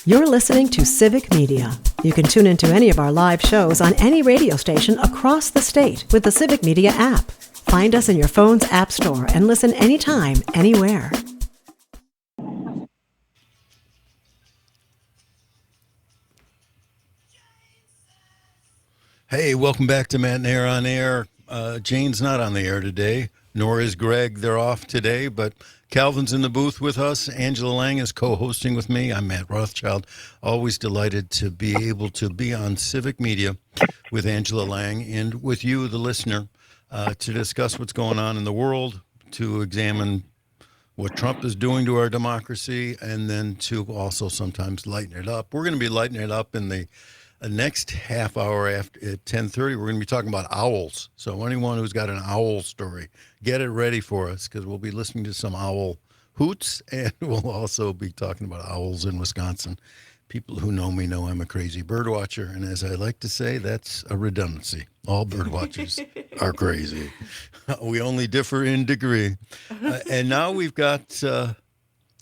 You're listening to Civic Media. You can tune into any of our live shows on any radio station across the state with the Civic Media app. Find us in your phone's app store and listen anytime, anywhere. Hey, welcome back to Matt and Air on Air. Jane's not on the air today, nor is Greg. They're off today, but Calvin's in the booth with us. Angela Lang is co-hosting with me. I'm Matt Rothschild. Always delighted to be able to be on Civic Media with Angela Lang and with you, the listener, to discuss what's going on in the world, to examine what Trump is doing to our democracy, and then to also sometimes lighten it up. We're going to be lightening it up in the next half hour after at 10:30. We're going to be talking about owls. So anyone who's got an owl story, get it ready for us, because we'll be listening to some owl hoots, and we'll also be talking about owls in Wisconsin. People who know me know I'm a crazy bird watcher, and as I like to say, that's a redundancy. All bird watchers are crazy. We only differ in degree. And now we've got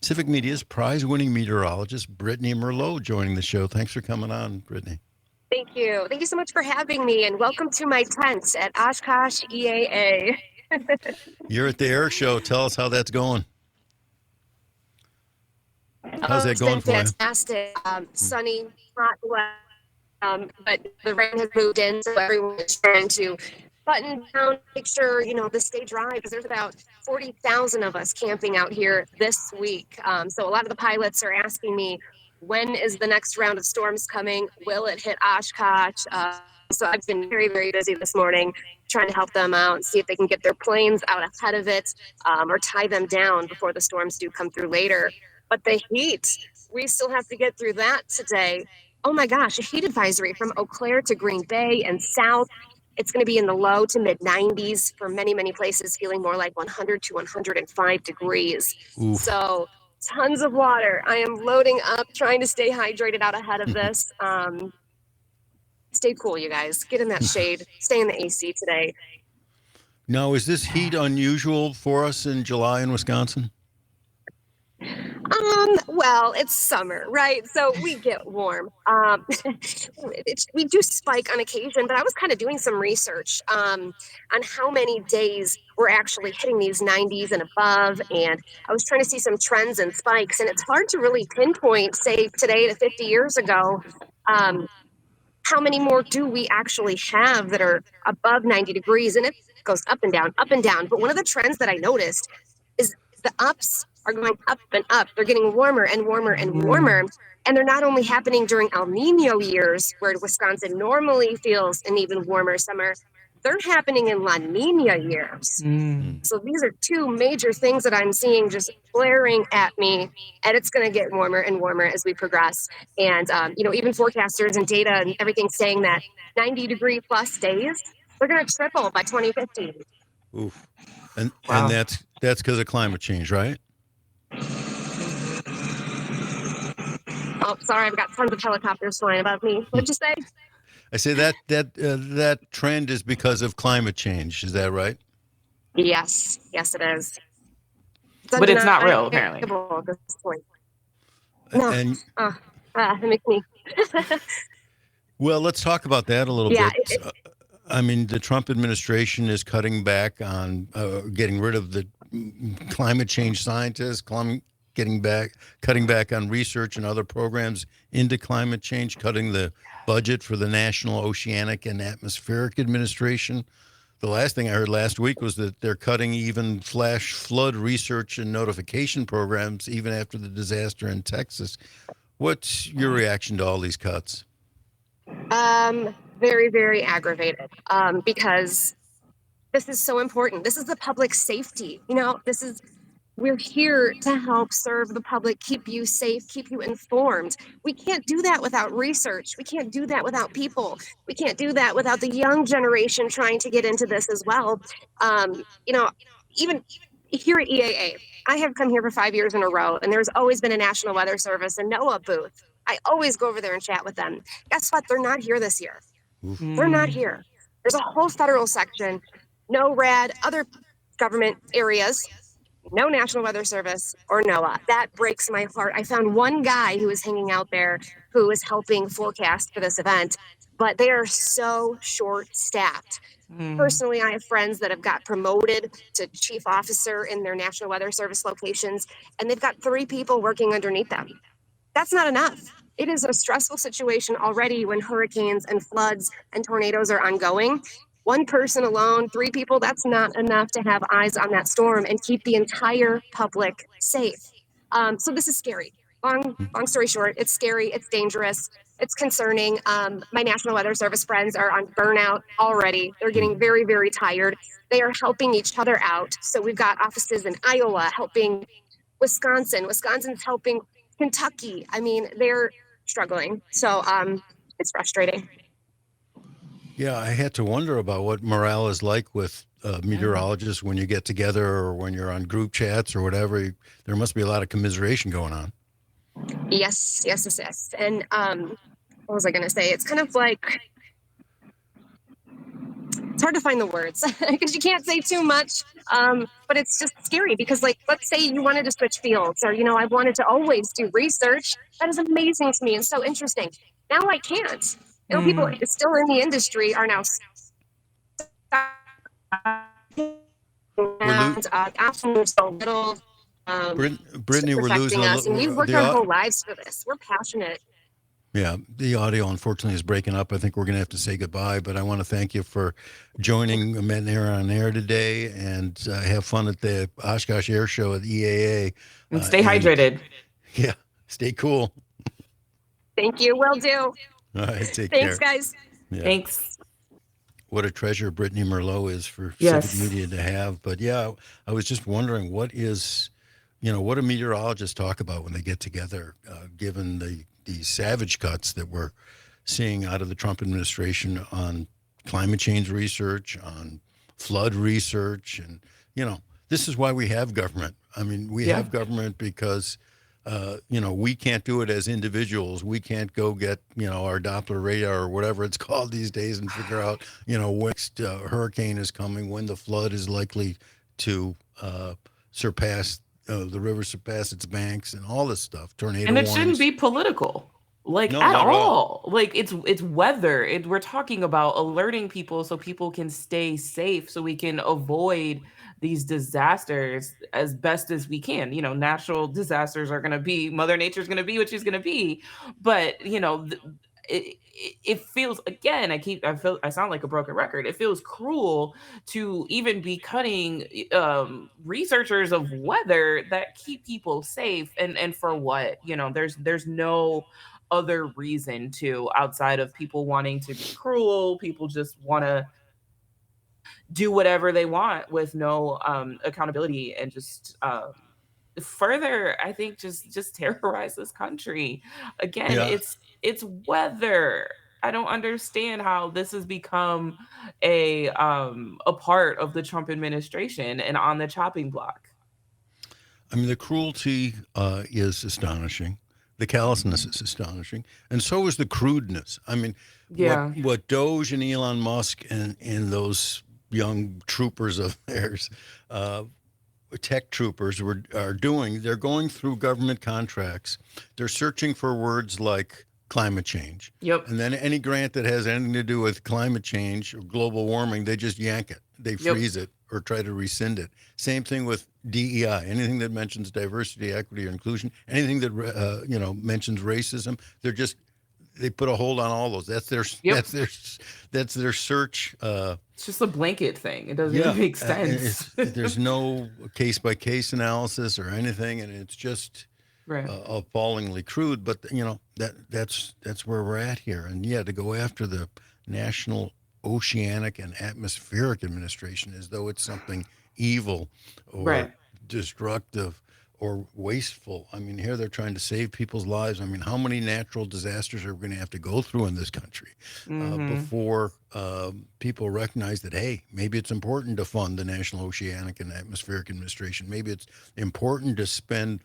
Civic Media's prize-winning meteorologist, Brittany Merlot, joining the show. Thanks for coming on, Brittany. Thank you. Thank you so much for having me, and welcome to my tent at Oshkosh EAA. You're at the air show. Tell us how that's going. How's that going for you? Fantastic. Sunny, hot, wet, but the rain has moved in, so everyone is trying to button down, make sure, the stay dry, because there's about 40,000 of us camping out here this week. So a lot of the pilots are asking me, when is the next round of storms coming? Will it hit Oshkosh? So I've been very, very busy this morning trying to help them out and see if they can get their planes out ahead of it, or tie them down before the storms do come through later. But the heat, we still have to get through that today. Oh my gosh, a heat advisory from Eau Claire to Green Bay and south. It's going to be in the low to mid 90s for many, many places, feeling more like 100 to 105 degrees. Oof. So tons of water. I am loading up, trying to stay hydrated out ahead of this. Stay cool, you guys. Get in that shade. Stay in the AC today. Now, is this heat unusual for us in July in Wisconsin? Well, it's summer, right? So we get warm. We do spike on occasion, but I was kind of doing some research on how many days we're actually hitting these 90s and above, and I was trying to see some trends and spikes, and it's hard to really pinpoint, say, today to 50 years ago, how many more do we actually have that are above 90 degrees, and it goes up and down, up and down. But one of the trends that I noticed is the ups are going up and up. They're getting warmer and warmer and warmer. And they're not only happening during El Nino years, where Wisconsin normally feels an even warmer summer, they're happening in La Nina years. So these are two major things that I'm seeing just blaring at me, and it's going to get warmer and warmer as we progress. And, even forecasters and data and everything saying that 90-degree plus days, they're going to triple by 2050. Oof. And Wow. and that's because of climate change, right? Oh, sorry, I've got tons of helicopters flying above me. What'd you say? I say that trend is because of climate change. Is that right? Yes, it is. But it's not real, apparently. At this point. No. And It makes me. well, let's talk about that a little Yeah, bit. I mean, the Trump administration is cutting back on getting rid of the climate change scientists, cutting back on research and other programs into climate change, cutting the budget for the National Oceanic and Atmospheric Administration. The last thing I heard last week was that they're cutting even flash flood research and notification programs even after the disaster in Texas. What's your reaction to all these cuts? Very, very aggravated, because this is so important. This is the public safety. We're here to help serve the public, keep you safe, keep you informed. We can't do that without research. We can't do that without people. We can't do that without the young generation trying to get into this as well. Even here at EAA, I have come here for 5 years in a row, and there's always been a National Weather Service and NOAA booth. I always go over there and chat with them. Guess what? They're not here this year. They're not here. There's a whole federal section, NORAD, other government areas. No National Weather Service or NOAA. That breaks my heart. I found one guy who was hanging out there who was helping forecast for this event, but they are so short staffed. Personally, I have friends that have got promoted to chief officer in their National Weather Service locations, and they've got 3 people working underneath them. That's not enough. It is a stressful situation already when hurricanes and floods and tornadoes are ongoing. One person alone, 3 people, that's not enough to have eyes on that storm and keep the entire public safe. So this is scary. Long story short, it's scary, it's dangerous, it's concerning. My National Weather Service friends are on burnout already. They're getting very, very tired. They are helping each other out. So we've got offices in Iowa helping Wisconsin. Wisconsin's helping Kentucky. I mean, they're struggling. So it's frustrating. Yeah, I had to wonder about what morale is like with meteorologists when you get together or when you're on group chats or whatever. There must be a lot of commiseration going on. Yes. And what was I going to say? It's kind of like, it's hard to find the words because you can't say too much. But it's just scary because, like, let's say you wanted to switch fields, or, you know, I wanted to always do research. That is amazing to me and so interesting. Now I can't. You know, people still in the industry are now and absolutely so little. Brittany, we're losing us, and we've worked our whole lives for this. We're passionate. Yeah, the audio unfortunately is breaking up. I think we're going to have to say goodbye, but I want to thank you for joining Met and Air on Air today, and have fun at the Oshkosh Air Show at EAA. And stay hydrated. Yeah, stay cool. Thank you. Will do. All right, take Thanks, care. guys. Yeah. Thanks. What a treasure Brittany Merlot is for Yes. Civic Media to have. But yeah, I was just wondering what do meteorologists talk about when they get together, given the savage cuts that we're seeing out of the Trump administration on climate change research, on flood research. And, you know, this is why we have government. I mean, we have government because, we can't do it as individuals. We can't go get, our Doppler radar or whatever it's called these days and figure out, when next hurricane is coming, when the flood is likely to surpass the river, surpass its banks, and all this stuff. Tornado and it warnings. shouldn't be political, No, at not all. Like it's weather. We're talking about alerting people so people can stay safe, so we can avoid these disasters as best as we can. Natural disasters are going to be, Mother Nature's going to be what she's going to be, but it feels, again, I sound like a broken record. It feels cruel to even be cutting researchers of weather that keep people safe, and for what? There's no other reason to, outside of people wanting to be cruel. People just want to do whatever they want with no accountability, and just further, I think, just terrorize this country. Again, it's weather. I don't understand how this has become a part of the Trump administration and on the chopping block. I mean, the cruelty is astonishing. The callousness is astonishing. And so is the crudeness. I mean, what Doge and Elon Musk and those young troopers of theirs, tech troopers are doing, they're going through government contracts. They're searching for words like climate change. Yep. And then any grant that has anything to do with climate change or global warming, they just yank it. They freeze it or try to rescind it. Same thing with DEI. Anything that mentions diversity, equity, or inclusion, anything that mentions racism, they put a hold on all those. That's their search. It's just a blanket thing. It doesn't even make sense. There's no case by case analysis or anything, and it's just appallingly crude. But that's where we're at here. And to go after the National Oceanic and Atmospheric Administration as though it's something evil or destructive or wasteful. I mean, here they're trying to save people's lives. I mean, how many natural disasters are we going to have to go through in this country before people recognize that, hey, maybe it's important to fund the National Oceanic and Atmospheric Administration. Maybe it's important to spend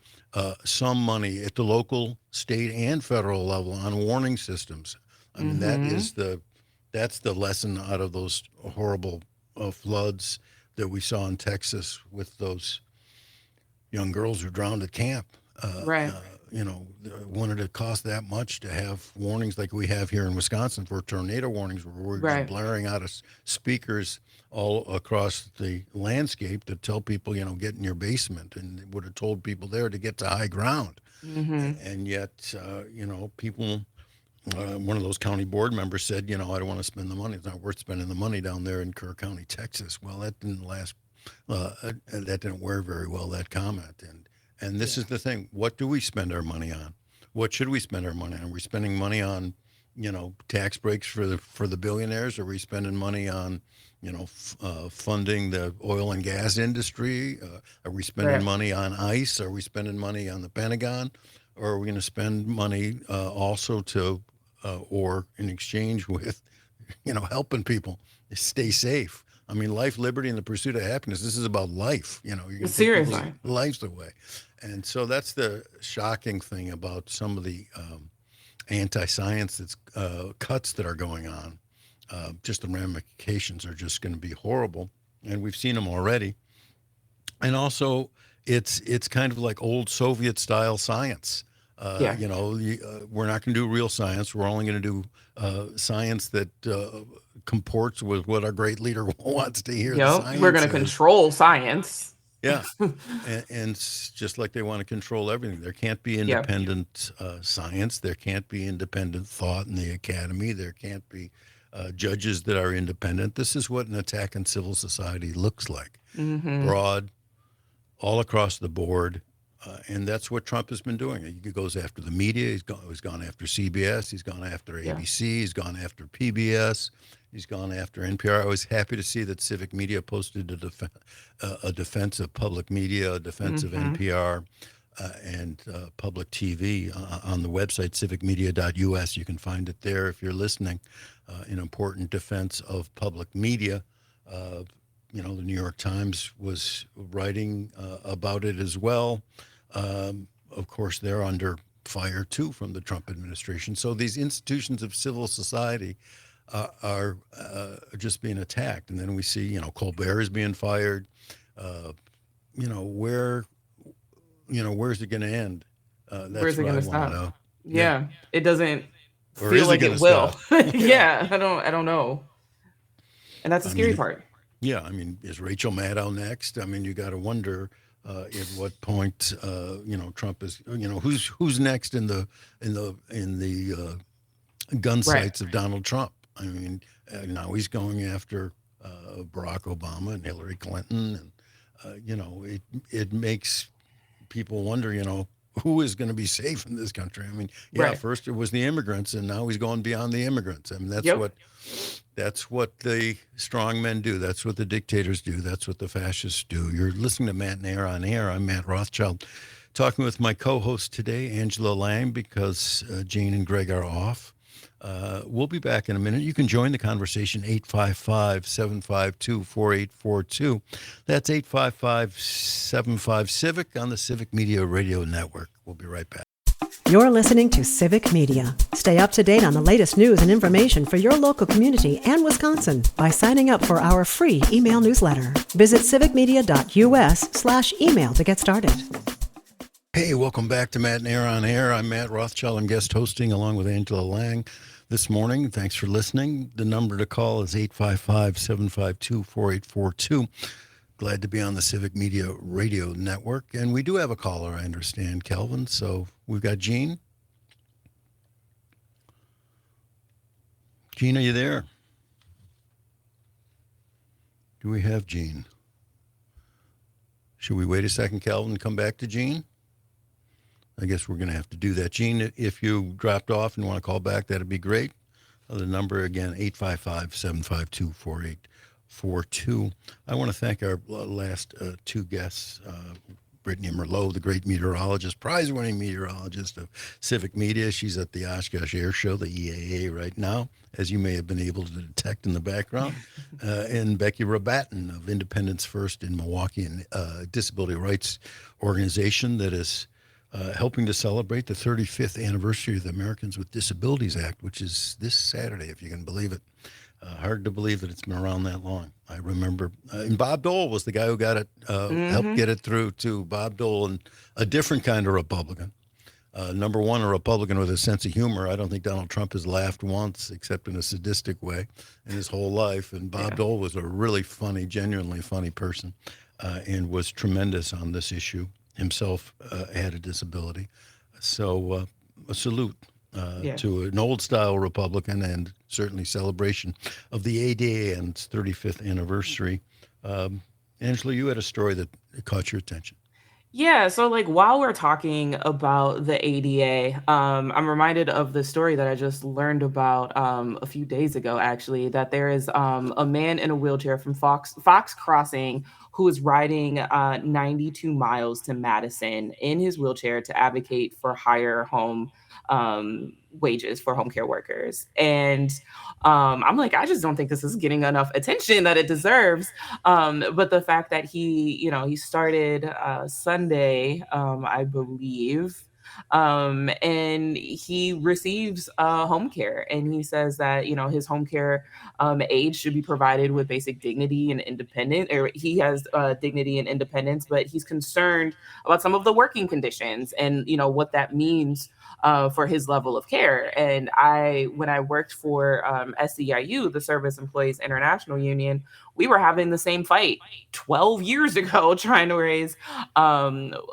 some money at the local, state, and federal level on warning systems. I mean, that's the lesson out of those horrible floods that we saw in Texas with those young girls who drowned at camp. Right. Wanted it to cost that much to have warnings like we have here in Wisconsin for tornado warnings, where we're just Right. blaring out of speakers all across the landscape to tell people, get in your basement, and it would have told people there to get to high ground. Mm-hmm. And yet, people, one of those county board members said, I don't want to spend the money. It's not worth spending the money down there in Kerr County, Texas. Well, that didn't last. That didn't wear very well, that comment. And this Yeah. is the thing. What do we spend our money on? What should we spend our money on? Are we spending money on, tax breaks for the billionaires? Are we spending money on, funding the oil and gas industry? Are we spending Right. money on ICE? Are we spending money on the Pentagon? Or are we going to spend money also or in exchange with, helping people stay safe? I mean, life, liberty, and the pursuit of happiness. This is about life. You're going to take people's Seriously. lives away. And so that's the shocking thing about some of the anti-science cuts that are going on. Just the ramifications are just going to be horrible, and we've seen them already. And also, it's kind of like old Soviet style science. Yeah. We're not going to do real science. We're only going to do science that comports with what our great leader wants to hear. The Yep. We're science going to is. control science. Yeah, and it's just like they want to control everything. There can't be Yeah. independent science. There can't be independent thought in the academy. There can't be judges that are independent. This is what an attack on civil society looks like. Mm-hmm. Broad, all across the board. And that's what Trump has been doing. He goes after the media. He's gone after CBS. He's gone after Yeah. ABC. He's gone after PBS. He's gone after NPR. I was happy to see that Civic Media posted a defense of public media, a defense of Mm-hmm. NPR, and public TV on the website, civicmedia.us. You can find it there if you're listening. An important defense of public media. The New York Times was writing about it as well. Of course, they're under fire too from the Trump administration. So these institutions of civil society are just being attacked. And then we see, Colbert is being fired. Where, where's it going to end? That's Where's it what I going to want to stop? know. Yeah. Yeah. It doesn't Or feel is it like going it to will. stop? Yeah. Yeah. I don't know. And that's the I scary mean, part. Yeah, I mean, is Rachel Maddow next? I mean, you got to wonder at what point Trump is. Who's next in the gun Right. sights of Donald Trump. I mean, now he's going after Barack Obama and Hillary Clinton, and it makes people wonder, who is going to be safe in this country. I mean, yeah, Right. first it was the immigrants, and now he's going beyond the immigrants. I mean, Yep. that's what the strong men do. That's what the dictators do. That's what the fascists do. You're listening to Matt and Air on Air. I'm Matt Rothschild, talking with my co-host today, Angela Lang, because Jane and Greg are off. We'll be back in a minute. You can join the conversation, 855-752-4842. That's 855-75-CIVIC on the Civic Media Radio Network. We'll be right back. You're listening to Civic Media. Stay up to date on the latest news and information for your local community and Wisconsin by signing up for our free email newsletter. Visit civicmedia.us/email to get started. Hey, welcome back to Matt and Air on Air. I'm Matt Rothschild. I'm guest hosting along with Angela Lang this morning. Thanks for listening. The number to call is 855-752-4842. Glad to be on the Civic Media Radio Network. And we do have a caller, I understand, Kelvin. So we've got Gene. Gene, are you there? Do we have Gene? Should we wait a second, Calvin, and come back to Gene? I guess we're going to have to do that. Gene, if you dropped off and want to call back, that'd be great. The number again, 855-752-4842. I want to thank our last two guests, Brittany Merlot, the great meteorologist, prize-winning meteorologist of Civic Media. She's at the Oshkosh Air Show, the EAA, right now, as you may have been able to detect in the background. And Becky Rabatin of Independence First in Milwaukee, and disability rights organization that is helping to celebrate the 35th anniversary of the Americans with Disabilities Act, which is this Saturday, if you can believe it. Hard to believe that it's been around that long. I remember, and Bob Dole was the guy who got it, helped Hmm. get it through to Bob Dole, and a different kind of Republican. Number one, a Republican with a sense of humor. I don't think Donald Trump has laughed once, except in a sadistic way, in his whole life. And Bob Yeah. Dole was a really funny, genuinely funny person, and was tremendous on this issue. Himself had a disability. So a salute Yeah. to an old style Republican, and certainly celebration of the ADA and its 35th anniversary. Um, Angela, you had a story that caught your attention. Yeah, so like while we're talking about the ADA, I'm reminded of the story that I just learned about a few days ago, actually, that there is a man in a wheelchair from Fox Crossing who is riding 92 miles to Madison in his wheelchair to advocate for higher home wages for home care workers. And I'm like, I just don't think this is getting enough attention that it deserves. But the fact that he started Sunday, I believe, and he receives home care, and he says that his home care aid should be provided with basic dignity and independence, or he has dignity and independence, but he's concerned about some of the working conditions and what that means for his level of care. And when I worked for SEIU, the Service Employees International Union, we were having the same fight 12 years ago, trying to raise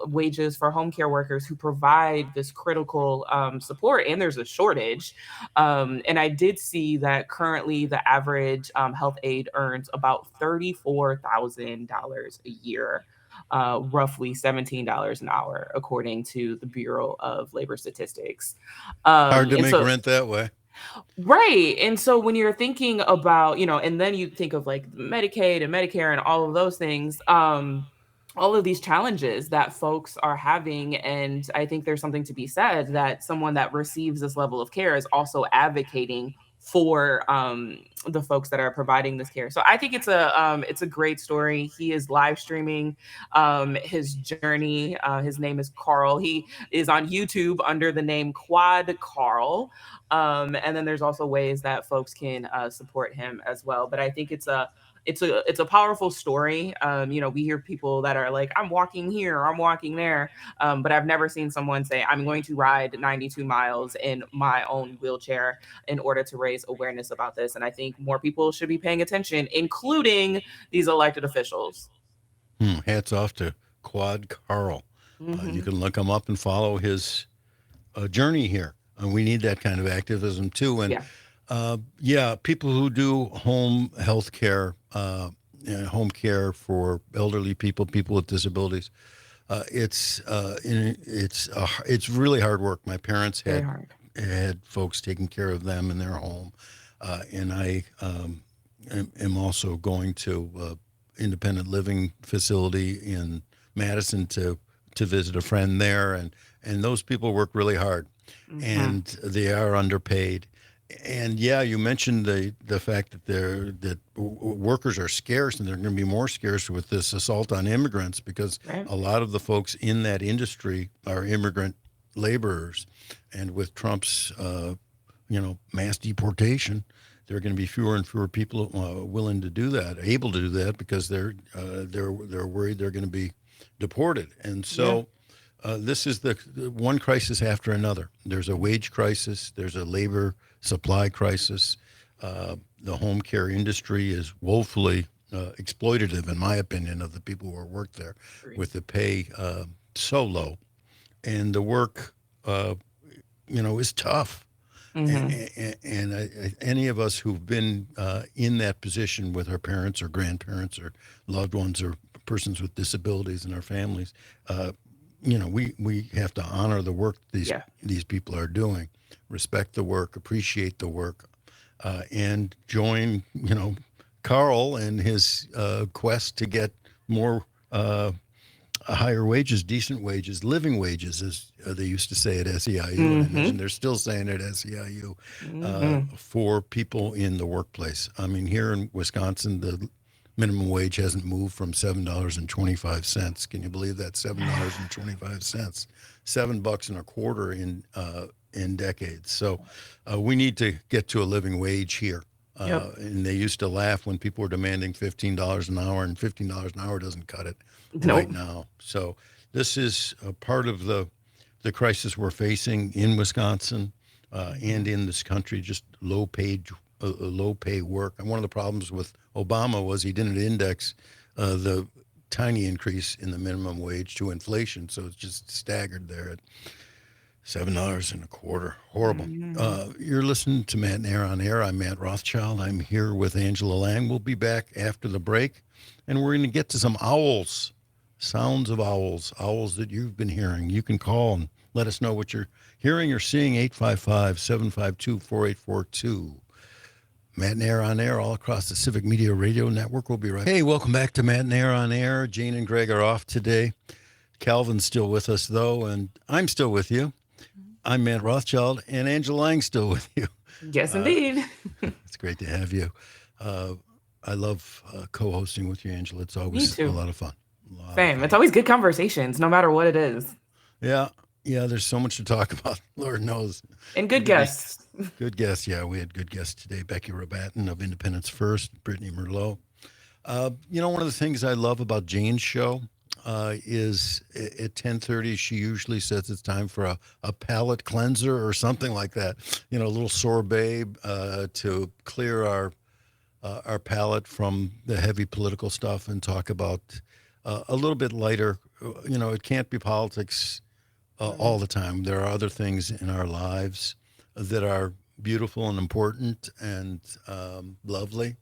wages for home care workers who provide this critical support. And there's a shortage. And I did see that currently the average health aide earns about $34,000 a year, roughly $17 an hour, according to the Bureau of Labor Statistics. Hard to And make so, rent that way. right. And so when you're thinking about, and then you think of like Medicaid and Medicare and all of those things, all of these challenges that folks are having. And I think there's something to be said that someone that receives this level of care is also advocating for the folks that are providing this care. So I think it's a great story. He is live streaming his journey. His name is Carl. He is on YouTube under the name Quad Carl. And then there's also ways that folks can support him as well. But I think it's a powerful story. We hear people that are like, I'm walking here, I'm walking there. But I've never seen someone say, I'm going to ride 92 miles in my own wheelchair in order to raise awareness about this. And I think more people should be paying attention, including these elected officials. Hats off to Quad Carl. You Hmm. can look him up and follow his journey here. And we need that kind of activism too. And Yeah. yeah, people who do home health care, home care for elderly people, people with disabilities, it's really hard work. My parents Very had hard. folks taking care of them in their home, and I am also going to independent living facility in Madison to visit a friend there, and those people work really hard, Hmm. and they are underpaid. And yeah, you mentioned the fact that workers are scarce, and they're going to be more scarce with this assault on immigrants, because Right. a lot of the folks in that industry are immigrant laborers, and with Trump's mass deportation, there are going to be fewer and fewer people willing to do that, able to do that, because they're worried they're going to be deported. And Yeah. so this is the one crisis after another. There's a wage crisis. There's a labor supply crisis. The home care industry is woefully exploitative, in my opinion, of the people who work there, Agree. with the pay so low, and the work, is tough. Hmm. And any of us who've been in that position with our parents or grandparents or loved ones or persons with disabilities in our families, we have to honor the work Yeah. these people are doing, respect the work, appreciate the work, and join Carl and his quest to get more higher wages, decent wages, living wages, as they used to say at SEIU, and I imagine Hmm. they're still saying it at SEIU, Hmm. for people in the workplace. I mean, here in Wisconsin, the minimum wage hasn't moved from $7.25. Can you believe that? $7.25, $7 and a quarter in decades. So we need to get to a living wage here. Yep. And they used to laugh when people were demanding $15 an hour, and $15 an hour doesn't cut it right Nope. now. So this is a part of the crisis we're facing in Wisconsin and in this country. Just low pay work. And one of the problems with Obama was he didn't index the tiny increase in the minimum wage to inflation, so it's just staggered there at $7.25. Horrible. You're listening to Matt and Air on Air. I'm Matt Rothschild. I'm here with Angela Lang. We'll be back after the break, and we're going to get to some owls, sounds of owls that you've been hearing. You can call and let us know what you're hearing or seeing, 855-752-4842. Matt and Air on Air all across the Civic Media Radio Network. We'll be right back. Hey, welcome back to Matt and Air on Air. Jane and Greg are off today. Calvin's still with us, though, and I'm still with you. I'm Matt Rothschild, and Angela Lang's still with you. Yes, indeed. It's great to have you. I love co-hosting with you, Angela. It's always a lot of fun. Same. It's always good conversations, no matter what it is. Yeah, there's so much to talk about, Lord knows. And good guests. Good guests, yeah. We had good guests today. Becky Rabatin of Independence First, Brittany Merlot. One of the things I love about Jane's show is at 10:30, she usually says it's time for a palate cleanser or something like that. A little sorbet to clear our palate from the heavy political stuff and talk about a little bit lighter. It can't be politics all the time. There are other things in our lives that are beautiful and important and lovely.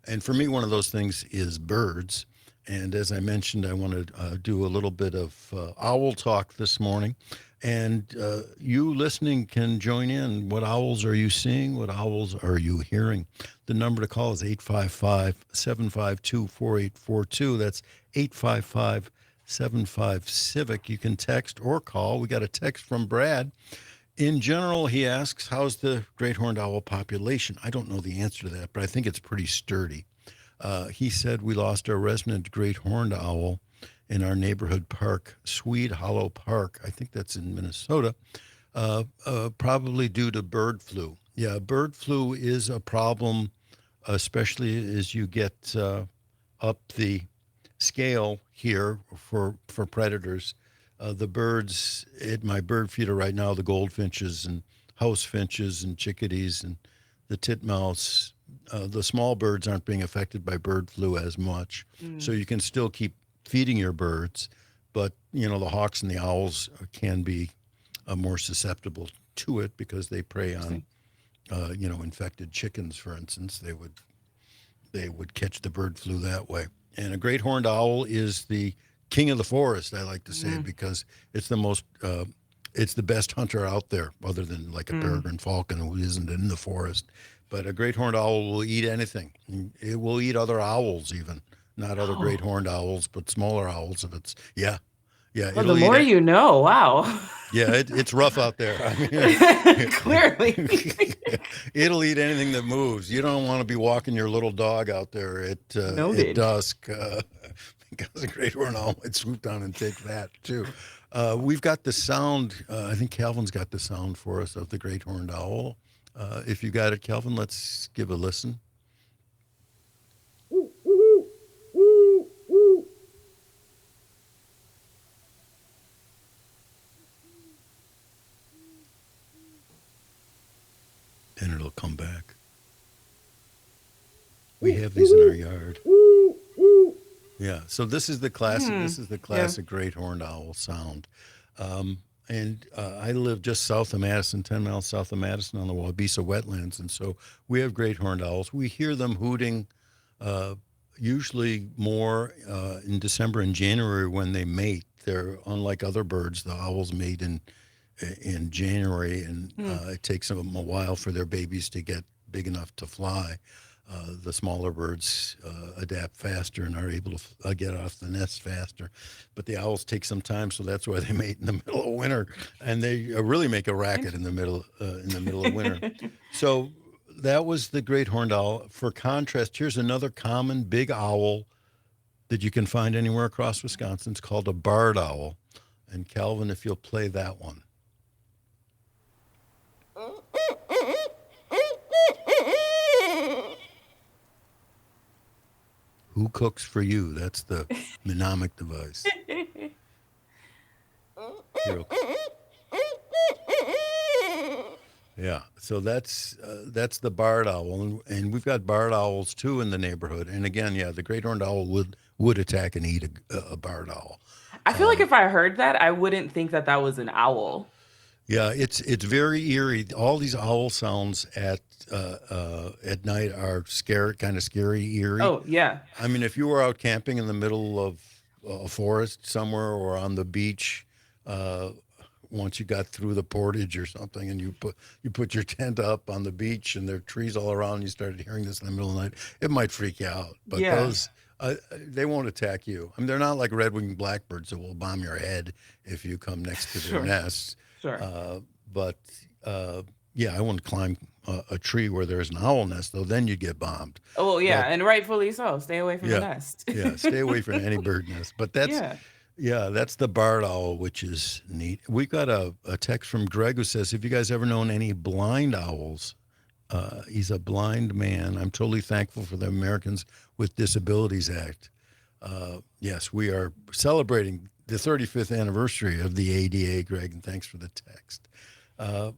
And for me, one of those things is birds. And as I mentioned, I want to do a little bit of owl talk this morning. And you listening can join in. What owls are you seeing? What owls are you hearing? The number to call is 855-752-4842. That's 855-75-CIVIC. You can text or call. We got a text from Brad. In general, he asks, how's the great horned owl population? I don't know the answer to that, but I think it's pretty sturdy. He said we lost our resident great horned owl in our neighborhood park, Swede Hollow Park. I think that's in Minnesota, probably due to bird flu. Yeah, bird flu is a problem, especially as you get up the scale here for predators. The birds at my bird feeder right now, the goldfinches and house finches and chickadees and the titmouse, the small birds aren't being affected by bird flu as much. So you can still keep feeding your birds, but, the hawks and the owls can be more susceptible to it because they prey on, infected chickens, for instance. They would catch the bird flu that way. And a great horned owl is the king of the forest, I like to say, because it's it's the best hunter out there, other than like a peregrine falcon who isn't in the forest. But a great horned owl will eat anything. It will eat other owls, even not other great horned owls, but smaller owls. If it's yeah. Well, the more you know. Wow. Yeah, it's rough out there. I mean, clearly, it'll eat anything that moves. You don't want to be walking your little dog out there at dusk. Because a great horned owl might swoop down and take that too. We've got the sound. I think Calvin's got the sound for us of the great horned owl. If you got it, Calvin, let's give a listen. And it'll come back. We have these in our yard. Yeah, so this is the classic. This is the classic great horned owl sound. And I live just south of Madison, 10 miles south of Madison on the Wabisa wetlands. And so we have great horned owls. We hear them hooting usually more in December and January when they mate. They're unlike other birds. The owls mate in January, and it takes them a while for their babies to get big enough to fly. The smaller birds adapt faster and are able to get off the nest faster. But the owls take some time, so that's why they mate in the middle of winter, and they really make a racket in the middle of winter. So that was the great horned owl. For contrast, here's another common big owl that you can find anywhere across Wisconsin. It's called a barred owl. And Calvin, if you'll play that one. Who cooks for you? That's the mnemonic device. Here, yeah, so that's the barred owl, and we've got barred owls too in the neighborhood. And again, yeah, the great horned owl would attack and eat a barred owl. I feel like if I heard that, I wouldn't think that that was an owl. Yeah, it's very eerie. All these owl sounds at night are kind of scary, eerie. Oh, yeah. I mean, if you were out camping in the middle of a forest somewhere or on the beach, uh, once you got through the portage or something, and you put your tent up on the beach, and there are trees all around, and you started hearing this in the middle of the night, it might freak you out. But Yeah. those they won't attack you. I mean, they're not like red-winged blackbirds that will bomb your head if you come next to their Sure. nests. Sure. But yeah, I wouldn't climb a tree where there's an owl nest, though. Then you'd get bombed. Oh, well, yeah, But and rightfully so. Stay away from the yeah, nest. yeah, stay away from any bird nest. But Yeah. that's the barred owl, which is neat. We got a text from Greg who says, "Have you guys ever known any blind owls?" He's a blind man. I'm totally thankful for the Americans with Disabilities Act. Yes, we are celebrating the 35th anniversary of the ADA, Greg, and thanks for the text. Uh,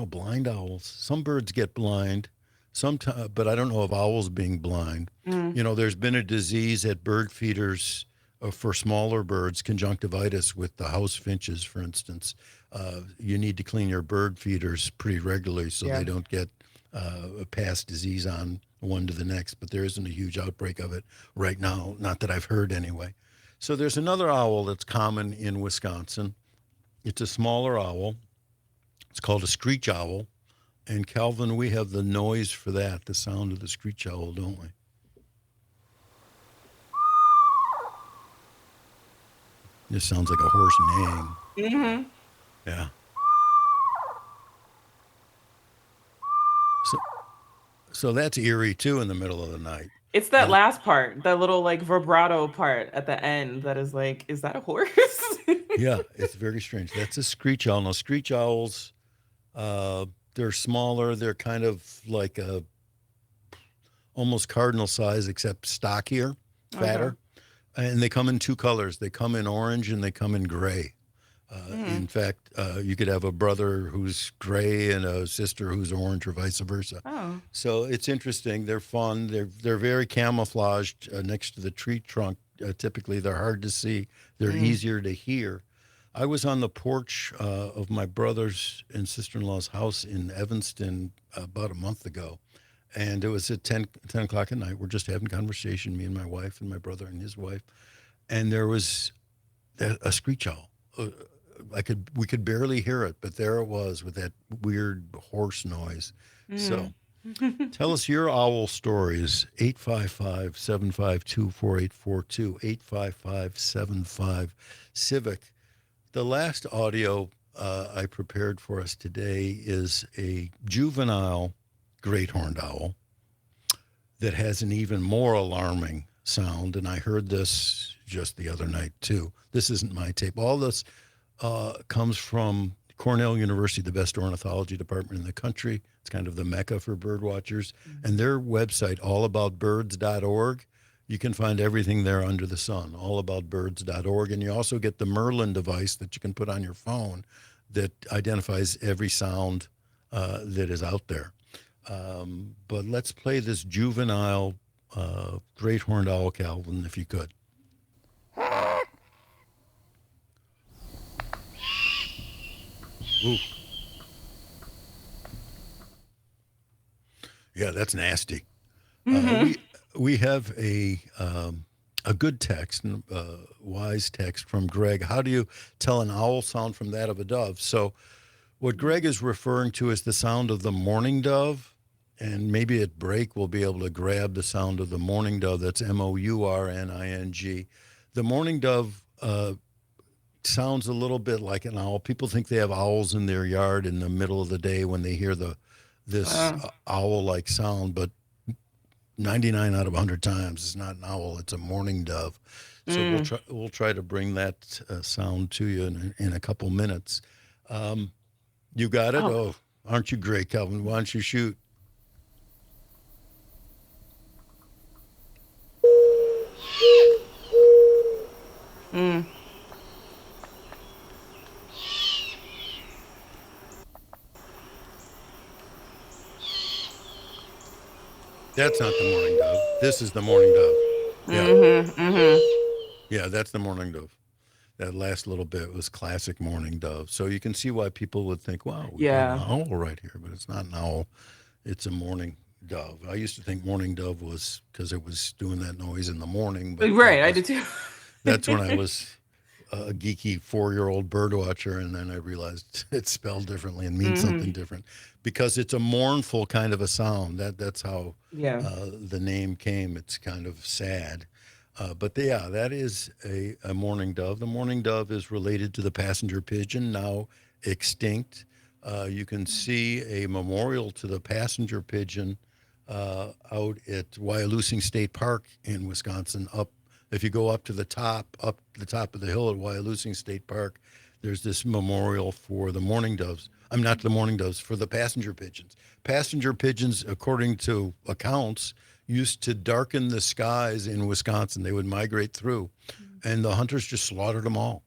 blind owls. Some birds get blind, sometimes, but I don't know of owls being blind. Mm. There's been a disease at bird feeders for smaller birds, conjunctivitis with the house finches, for instance. You need to clean your bird feeders pretty regularly so Yeah. they don't get a past disease on one to the next. But there isn't a huge outbreak of it right now, not that I've heard anyway. So there's another owl that's common in Wisconsin. It's a smaller owl. It's called a screech owl. And Calvin, we have the noise for that, the sound of the screech owl, don't we? This sounds like a horse neighing. Mm-hmm. Yeah. So, so that's eerie too in the middle of the night. It's that Uh, last part, that little like vibrato part at the end that is like, is that a horse? yeah, it's very strange. That's a screech owl. Now, screech owls, uh, they're smaller. They're kind of like almost cardinal size, except stockier, Okay. fatter. And they come in two colors. They come in orange and they come in gray. Mm. In fact, you could have a brother who's gray and a sister who's orange, or vice versa. Oh. So it's interesting. They're fun. They're very camouflaged next to the tree trunk. Typically, they're hard to see. They're Mm. easier to hear. I was on the porch of my brother's and sister-in-law's house in Evanston about a month ago, and it was at 10 o'clock at night. We're just having conversation, me and my wife and my brother and his wife, and there was a screech owl. We could barely hear it, but there it was with that weird horse noise. So Mm. tell us your owl stories. 855-752-4842, 855-75 Civic. The last audio I prepared for us today is a juvenile great horned owl that has an even more alarming sound. And I heard this just the other night, too. This isn't my tape. All this comes from Cornell University, the best ornithology department in the country. It's kind of the mecca for bird watchers. And their website, allaboutbirds.org, you can find everything there under the sun, allaboutbirds.org. And you also get the Merlin device that you can put on your phone that identifies every sound that is out there. But let's play this juvenile great horned owl, Calvin, if you could. Ooh. Yeah, that's nasty. Mm-hmm. We have a good text, wise text from Greg. How do you tell an owl sound from that of a dove? So, what Greg is referring to is the sound of the mourning dove, and maybe at break we'll be able to grab the sound of the mourning dove. That's mourning. The mourning dove sounds a little bit like an owl. People think they have owls in their yard in the middle of the day when they hear this owl-like sound, but 99 out of 100 times it's not an owl, it's a mourning dove. So we'll try to bring that sound to you in a couple minutes. You got it? Oh, Oh, aren't you great, Calvin? Why don't you shoot? That's not the mourning dove. This is the mourning dove. Yeah. Mm-hmm. Yeah, that's the mourning dove. That last little bit was classic mourning dove. So you can see why people would think, wow, we got an Yeah. owl right here, but it's not an owl. It's a mourning dove. I used to think mourning dove was because it was doing that noise in the morning, but Right, I did too. that's when I was a geeky 4-year-old bird watcher, and then I realized it's spelled differently and means Hmm. something different because it's a mournful kind of a sound. That's how Yeah. the name came. It's kind of sad. But that is a mourning dove. The mourning dove is related to the passenger pigeon, now extinct. You can see a memorial to the passenger pigeon out at Wyalusing State Park in Wisconsin. If you go up the top of the hill at Wyalusing State Park, there's this memorial for the mourning doves. I'm not the mourning doves, for the passenger pigeons. Passenger pigeons, according to accounts, used to darken the skies in Wisconsin. They would migrate through, and the hunters just slaughtered them all.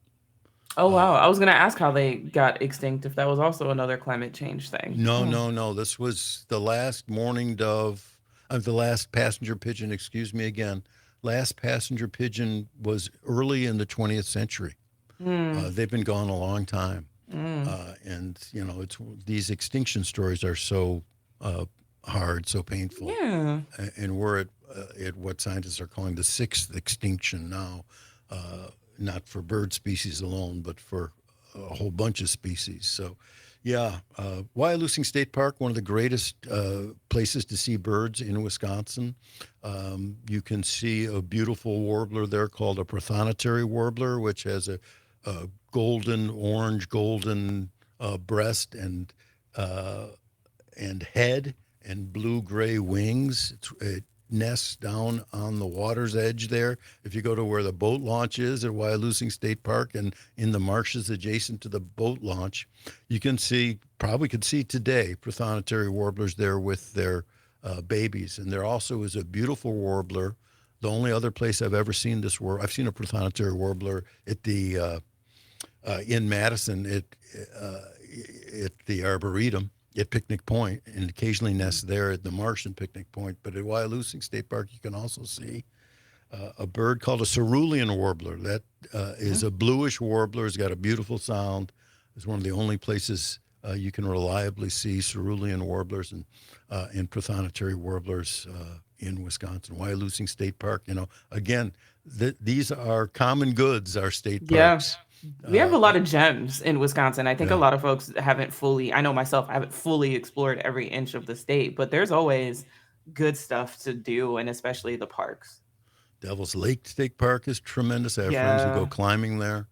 Oh wow. I was gonna ask how they got extinct if that was also another climate change thing. No, Hmm. no, no. This was the last mourning dove, the last passenger pigeon, excuse me again. Last passenger pigeon was early in the 20th century. Mm. They've been gone a long time. Mm. And, it's these extinction stories are so uh, hard, so painful. Yeah. And we're at what scientists are calling the sixth extinction now, not for bird species alone, but for a whole bunch of species. So, yeah, Wyalusing State Park, one of the greatest places to see birds in Wisconsin. You can see a beautiful warbler there called a prothonotary warbler, which has a golden, orange, golden breast uh, and head and blue-gray wings. It nests down on the water's edge there. If you go to where the boat launch is at Wyalusing State Park and in the marshes adjacent to the boat launch, you can probably could see today, prothonotary warblers there with their babies. And there also is a beautiful warbler. The only other place I've ever seen this I've seen a prothonotary warbler at the in Madison at the Arboretum at Picnic Point, and occasionally nests there at the Marsh and Picnic Point. But at Wyalusing State Park, you can also see a bird called a cerulean warbler. That is a bluish warbler. It's got a beautiful sound. It's one of the only places you can reliably see cerulean warblers and prothonotary warblers in Wisconsin. Wyalusing State Park, again, these are common goods, our state Yeah. parks. We have Uh, a lot of gems in Wisconsin. I think a yeah. lot of folks haven't fully, I know myself, I haven't fully explored every inch of the state, but there's always good stuff to do, and especially the parks. Devil's Lake State Park is tremendous. I have friends who go Yeah. climbing there.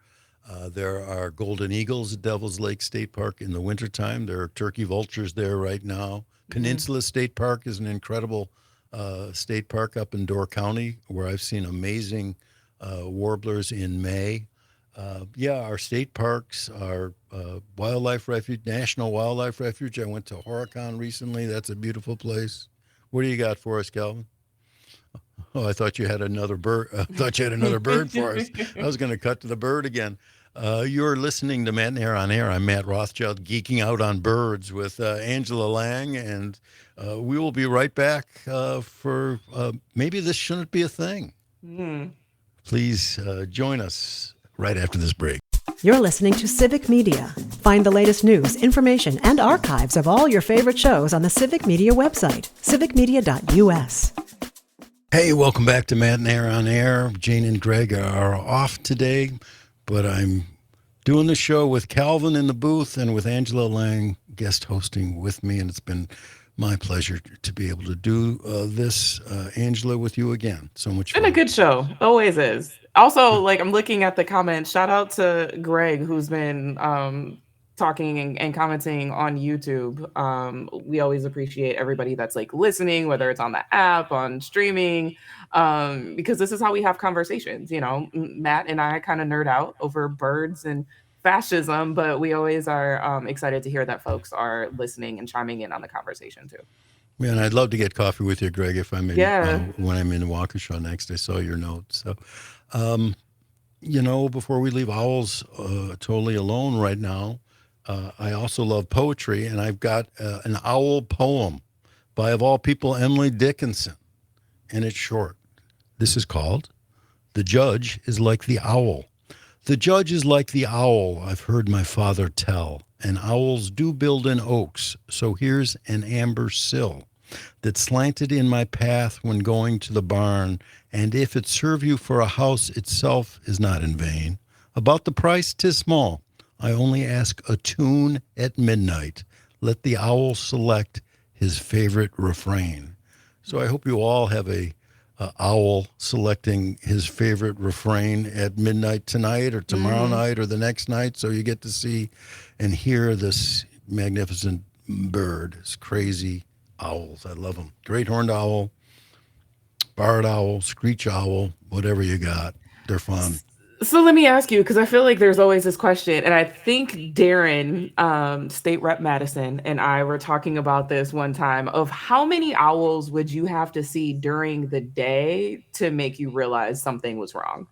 There are golden eagles at Devil's Lake State Park in the wintertime. There are turkey vultures there right now. Hmm. Peninsula State Park is an incredible state park up in Door County where I've seen amazing warblers in May. Yeah, our state parks, our wildlife refuge, National Wildlife Refuge. I went to Horicon recently. That's a beautiful place. What do you got for us, Calvin? Oh, I thought you had another bird. I thought you had another bird for us. I was going to cut to the bird again. You're listening to Matt and Air on Air. I'm Matt Rothschild, geeking out on birds with Angela Lang, and we will be right back for maybe this shouldn't be a thing. Mm. Please join us right after this break. You're listening to Civic Media. Find the latest news, information, and archives of all your favorite shows on the Civic Media website, civicmedia.us. Hey, welcome back to Matt and Air on Air. Jane and Greg are off today, but I'm doing the show with Calvin in the booth and with Angela Lang guest hosting with me, and it's been my pleasure to be able to do this, Angela, with you again. So much Been a fun. good show. Always is. Also, like I'm looking at the comments. Shout out to Greg who's been talking and commenting on YouTube. We always appreciate everybody that's like listening, whether it's on the app, on streaming, because this is how we have conversations. Matt and I kind of nerd out over birds and fascism, but we always are excited to hear that folks are listening and chiming in on the conversation too. Yeah, and I'd love to get coffee with you, Greg, if I'm in Yeah. when I'm in Waukesha next. I saw your note. So, before we leave owls totally alone right now, I also love poetry, and I've got an owl poem by, of all people, Emily Dickinson. And it's short. This is called The Judge is Like the Owl. The judge is like the owl, I've heard my father tell, and owls do build in oaks, so here's an amber sill that slanted in my path when going to the barn, and if it serve you for a house itself is not in vain. About the price, 'tis small. I only ask a tune at midnight. Let the owl select his favorite refrain. So I hope you all have a owl selecting his favorite refrain at midnight tonight or tomorrow night or the next night, so you get to see and hear this magnificent bird, this crazy owls. I love them. Great horned owl, barred owl, screech owl, whatever you got. They're fun. So let me ask you, because I feel like there's always this question, and I think Darren, State Rep Madison, and I were talking about this one time of how many owls would you have to see during the day to make you realize something was wrong?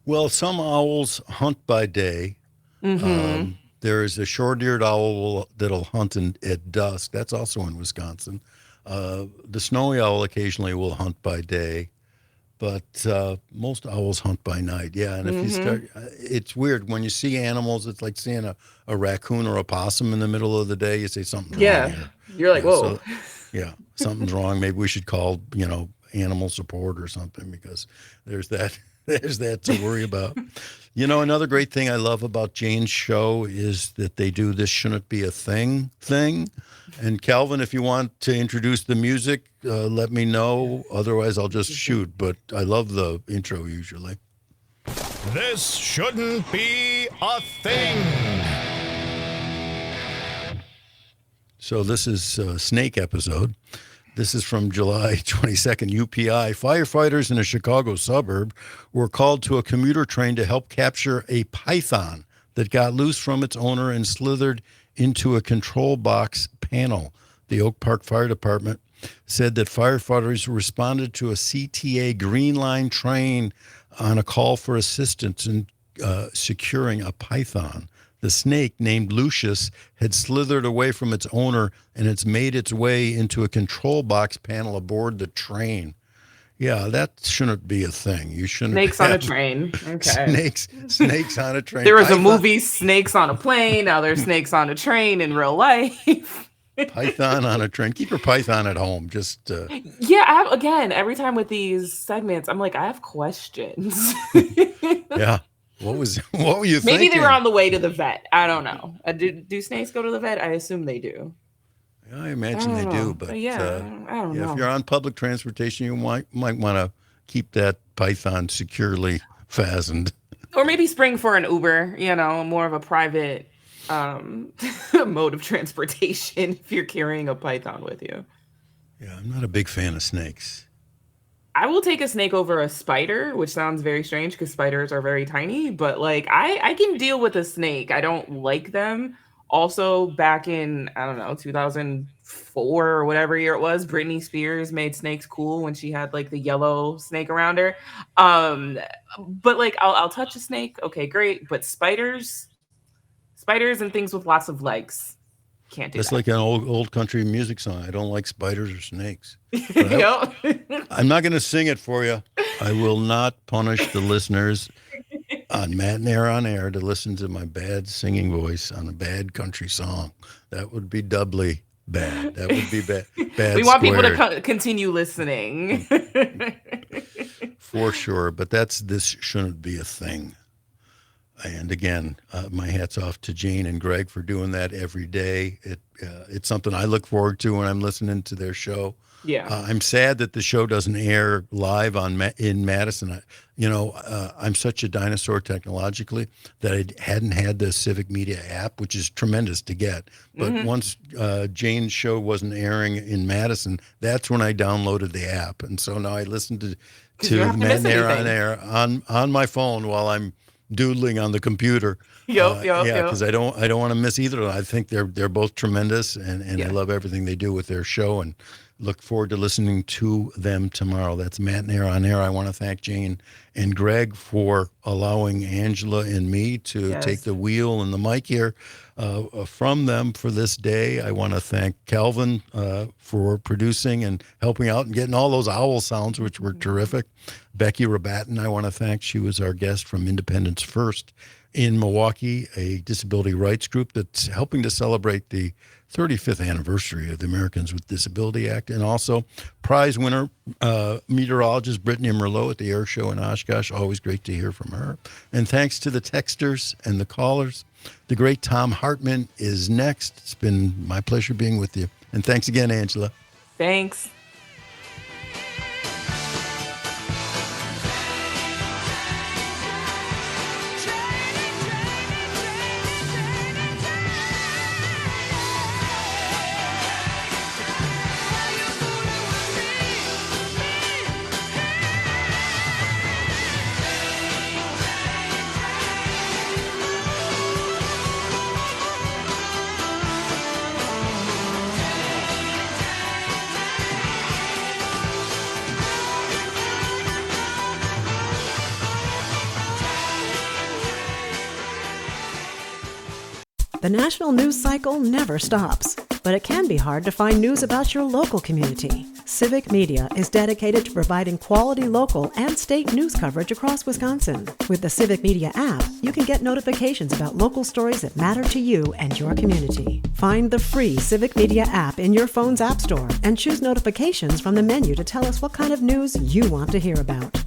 Well, some owls hunt by day. Mm-hmm. There is a short-eared owl that'll hunt at dusk. That's also in Wisconsin. The snowy owl occasionally will hunt by day. But most owls hunt by night, yeah. And if you start, it's weird. When you see animals, it's like seeing a raccoon or a possum in the middle of the day. You say something's wrong here. You're like, whoa. So, something's wrong. Maybe we should call, animal support or something, because there's that to worry about. Another great thing I love about Jane's show is that they do this shouldn't be a thing. And Calvin, if you want to introduce the music, let me know. Otherwise, I'll just shoot. But I love the intro usually. This shouldn't be a thing. So this is a snake episode. This is from July 22nd, UPI. Firefighters in a Chicago suburb were called to a commuter train to help capture a python that got loose from its owner and slithered into a control box panel. The Oak Park Fire Department said that firefighters responded to a CTA Green Line train on a call for assistance in securing a python. The snake, named Lucius, had slithered away from its owner, and it's made its way into a control box panel aboard the train. Yeah, that shouldn't be a thing. You shouldn't. Snakes on a train. Okay. Snakes on a train. There was a movie, Snakes on a Plane. Now there's snakes on a train in real life. Python on a train. Keep your python at home. Just again, every time with these segments, I'm like, I have questions. Yeah. What were you thinking? Maybe they were on the way to the vet. I don't know. Do snakes go to the vet? I assume they do. Yeah, I imagine they do, but I don't know. If you're on public transportation, you might want to keep that python securely fastened. Or maybe spring for an Uber, more of a private mode of transportation if you're carrying a python with you. Yeah, I'm not a big fan of snakes. I will take a snake over a spider, which sounds very strange because spiders are very tiny, but I can deal with a snake. I don't like them. Also, back in, 2004 or whatever year it was, Britney Spears made snakes cool when she had the yellow snake around her. But I'll touch a snake. Okay, great. But spiders and things with lots of legs. Can't do That's that. like an old country music song. I don't like spiders or snakes. I'm not going to sing it for you. I will not punish the listeners on Matt and Air on Air to listen to my bad singing voice on a bad country song. That would be doubly bad. That would be bad. We want people to continue listening. For sure. But this shouldn't be a thing. And again, my hat's off to Jane and Greg for doing that every day. It's something I look forward to when I'm listening to their show. Yeah. I'm sad that the show doesn't air live in Madison. I'm such a dinosaur technologically that I hadn't had the Civic Media app, which is tremendous to get. But once Jane's show wasn't airing in Madison, that's when I downloaded the app. And so now I listen to Matt and Air on Air on my phone while I'm doodling on the computer. Because I don't want to miss either. I think they're both tremendous, and I love everything they do with their show. And Look forward to listening to them tomorrow. That's Matt and Air on Air. I want to thank Jane and Greg for allowing Angela and me to take the wheel and the mic here from them for this day. I want to thank Calvin for producing and helping out and getting all those owl sounds, which were terrific. Becky Rabatin, I want to thank. She was our guest from Independence First in Milwaukee, a disability rights group that's helping to celebrate the 35th anniversary of the Americans with Disability Act, and also prize winner meteorologist Brittany Merlot at the air show in Oshkosh. Always great to hear from her. And thanks to the texters and the callers. The great Tom Hartman is next. It's been my pleasure being with you. And thanks again, Angela. Thanks. The national news cycle never stops, but it can be hard to find news about your local community. Civic Media is dedicated to providing quality local and state news coverage across Wisconsin. With the Civic Media app, you can get notifications about local stories that matter to you and your community. Find the free Civic Media app in your phone's app store and choose notifications from the menu to tell us what kind of news you want to hear about.